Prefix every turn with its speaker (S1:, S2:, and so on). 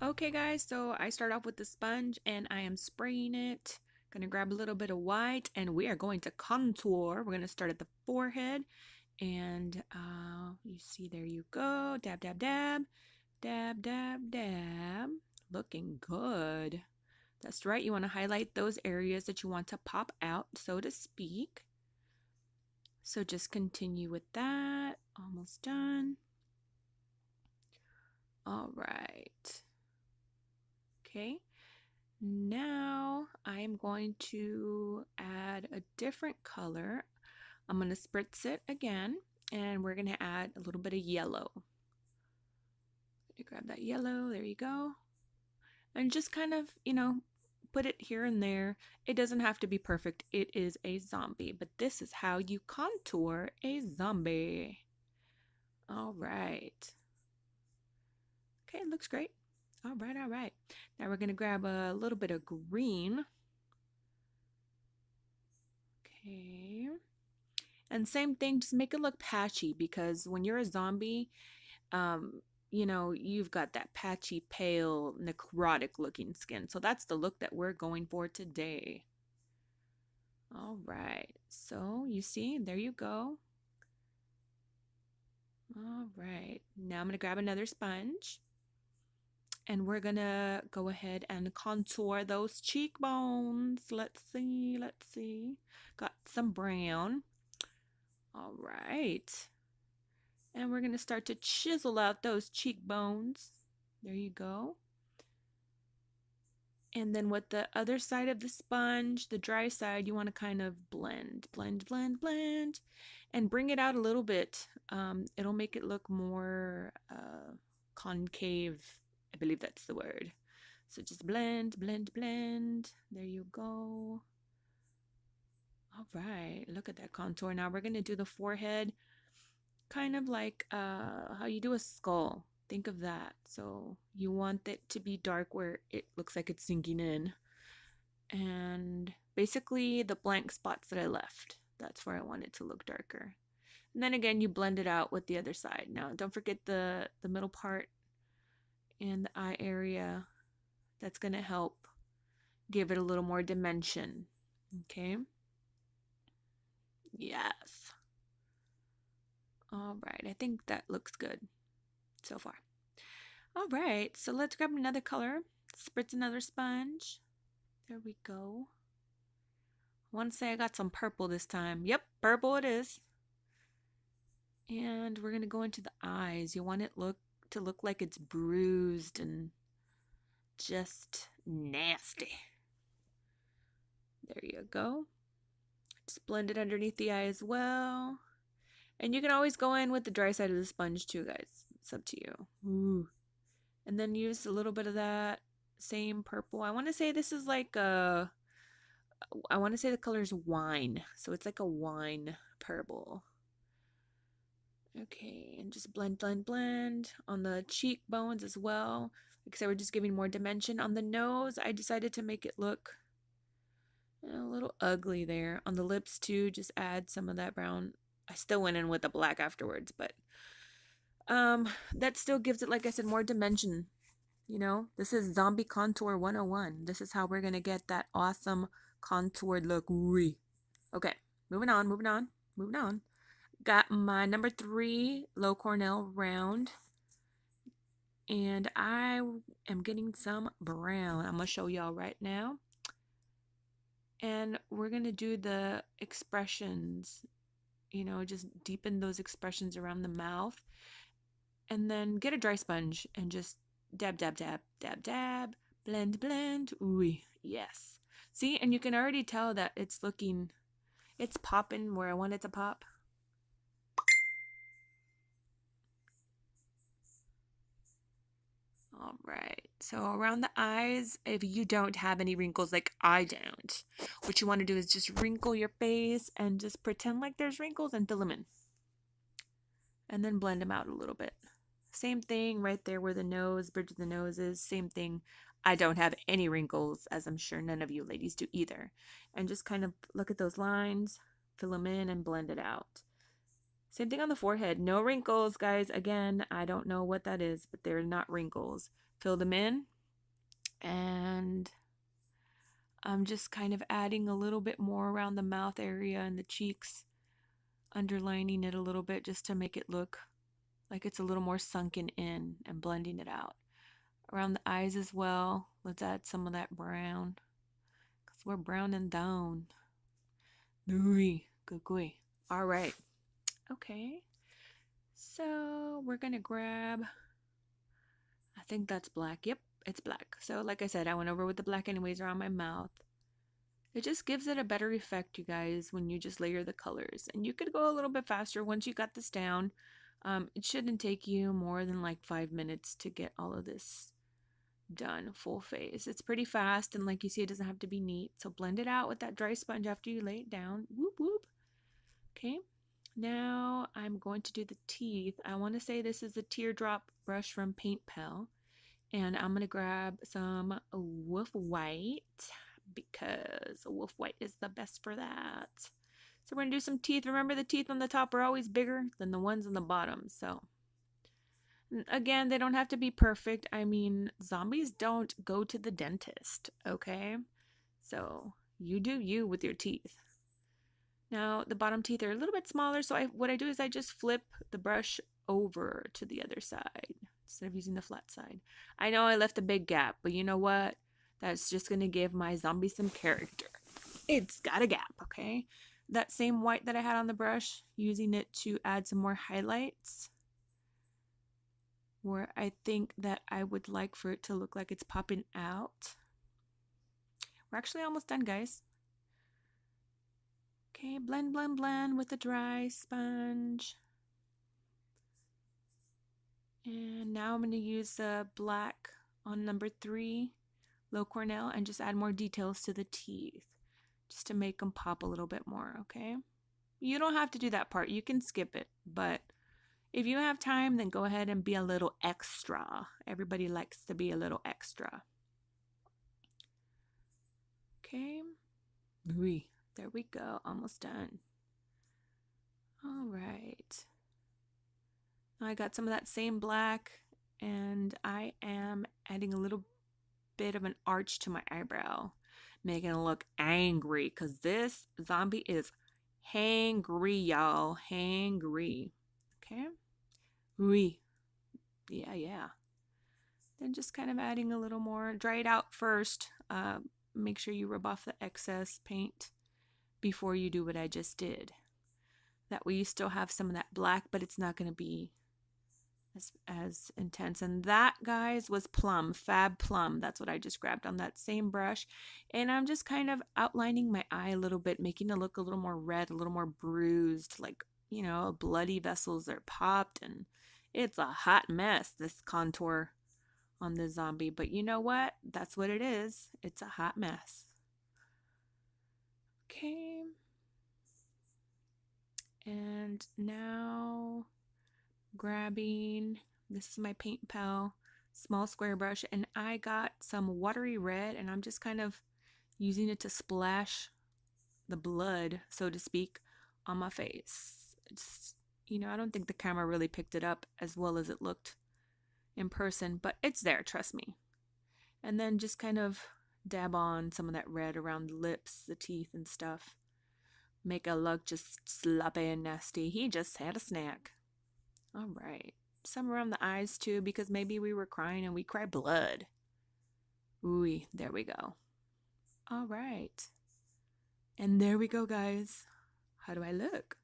S1: Okay guys, so I start off with the sponge and I am spraying it. Gonna grab a little bit of white and we are going to contour. We're gonna start at the forehead and you see there you go. Dab, dab, dab, dab, dab, dab. Looking good. That's right, you want to highlight those areas that you want to pop out, so to speak. So just continue with that. Almost done. All right. Okay. Now I'm going to add a different color. I'm going to spritz it again and we're going to add a little bit of yellow. Grab that yellow, there you go. And just kind of, put it here and there. It doesn't have to be perfect. It is a zombie, but this is how you contour a zombie. All right. Okay, it looks great. All right, all right. Now we're going to grab a little bit of green. Okay. And same thing, just make it look patchy because when you're a zombie, you've got that patchy, pale, necrotic looking skin. So that's the look that we're going for today. All right. So you see, there you go. All right. Now I'm going to grab another sponge and we're going to go ahead and contour those cheekbones. Let's see. Let's see. Got some brown. All right. And we're going to start to chisel out those cheekbones. There you go. And then with the other side of the sponge, the dry side, you want to kind of blend, blend, blend, blend, and bring it out a little bit. It'll make it look more concave. I believe that's the word. So just blend, blend, blend. There you go. All right, look at that contour. Now we're going to do the forehead kind of like how you do a skull. Think of that. So you want it to be dark where it looks like it's sinking in. And basically the blank spots that I left, that's where I want it to look darker. And then again, you blend it out with the other side. Now, don't forget the middle part and the eye area. That's going to help give it a little more dimension. Okay? Yes. All right, I think that looks good so far. All right, so let's grab another color. Spritz another sponge. There we go. I want to say I got some purple this time. Yep, purple it is. And we're going to go into the eyes. You want it to look like it's bruised and just nasty. There you go. Just blend it underneath the eye as well. And you can always go in with the dry side of the sponge too, guys. It's up to you. Ooh. And then use a little bit of that same purple. I want to say this is like I want to say the color is wine. So it's like a wine purple. Okay, and just blend, blend, blend on the cheekbones as well. Like I said, we're just giving more dimension. On the nose, I decided to make it look a little ugly there. On the lips too, just add some of that brown. I still went in with the black afterwards, but that still gives it, like I said, more dimension. This is Zombie Contour 101. This is how we're gonna get that awesome contoured look. Ooh. Okay, moving on, moving on, moving on. Got my number 3 low Cornell round. And I am getting some brown. I'm going to show y'all right now. And we're going to do the expressions, just deepen those expressions around the mouth. And then get a dry sponge and just dab, dab, dab, dab, dab, blend, blend. Ooh, yes. See, and you can already tell that it's popping where I want it to pop. All right, so around the eyes, if you don't have any wrinkles like I don't, what you want to do is just wrinkle your face and just pretend like there's wrinkles and fill them in. And then blend them out a little bit. Same thing right there where the nose, bridge of the nose is, same thing. I don't have any wrinkles, as I'm sure none of you ladies do either. And just kind of look at those lines, fill them in, and blend it out. Same thing on the forehead. No wrinkles, guys. Again, I don't know what that is, but they're not wrinkles. fill them in, and I'm just kind of adding a little bit more around the mouth area and the cheeks, underlining it a little bit just to make it look like it's a little more sunken in and blending it out. Around the eyes as well, let's add some of that brown because we're browning down. Good. All right. Okay. So we're going to grab, I think that's black. Yep, it's black. So like I said, I went over with the black anyways around my mouth. It just gives it a better effect, you guys, when you just layer the colors. And you could go a little bit faster once you got this down. It shouldn't take you more than like 5 minutes to get all of this done full face. It's pretty fast, and like you see, it doesn't have to be neat. So blend it out with that dry sponge after you lay it down. Whoop, whoop. Okay. Now I'm going to do the teeth. I want to say this is a teardrop brush from Paint Pal. And I'm going to grab some Wolf White because Wolf White is the best for that. So we're going to do some teeth. Remember, the teeth on the top are always bigger than the ones on the bottom. So again, they don't have to be perfect. I mean, zombies don't go to the dentist, okay? So you do you with your teeth. Now, the bottom teeth are a little bit smaller, so what I do is I just flip the brush over to the other side instead of using the flat side. I know I left a big gap, but you know what? That's just going to give my zombie some character. It's got a gap, okay? That same white that I had on the brush, using it to add some more highlights where I think that I would like for it to look like it's popping out. We're actually almost done, guys. Okay, blend, blend, blend with a dry sponge. And now I'm going to use the black on number 3, Low Cornell, and just add more details to the teeth, just to make them pop a little bit more, okay? You don't have to do that part. You can skip it, but if you have time, then go ahead and be a little extra. Everybody likes to be a little extra. Okay. There we go. Almost done. All right. I got some of that same black, and I am adding a little bit of an arch to my eyebrow, making it look angry, because this zombie is hangry, y'all. Hangry. Okay. Yeah. Then just kind of adding a little more. Dry it out first. Make sure you rub off the excess paint before you do what I just did. That way you still have some of that black, but it's not going to be as intense. And that, guys, was Plum, Fab Plum. That's what I just grabbed on that same brush. And I'm just kind of outlining my eye a little bit, making it look a little more red, a little more bruised, like, you know, bloody vessels are popped, and it's a hot mess, this contour on the zombie. But you know what? That's what it is. It's a hot mess. Okay. And now grabbing, this is my Paint Pal small square brush, and I got some watery red, and I'm just kind of using it to splash the blood, so to speak, on my face. It's, you know, I don't think the camera really picked it up as well as it looked in person, but it's there, trust me. And then just kind of dab on some of that red around the lips, the teeth and stuff. Make it look just sloppy and nasty. He just had a snack. All right. Some around the eyes too, because maybe we were crying and we cried blood. Ooh, there we go. All right. And there we go, guys. How do I look?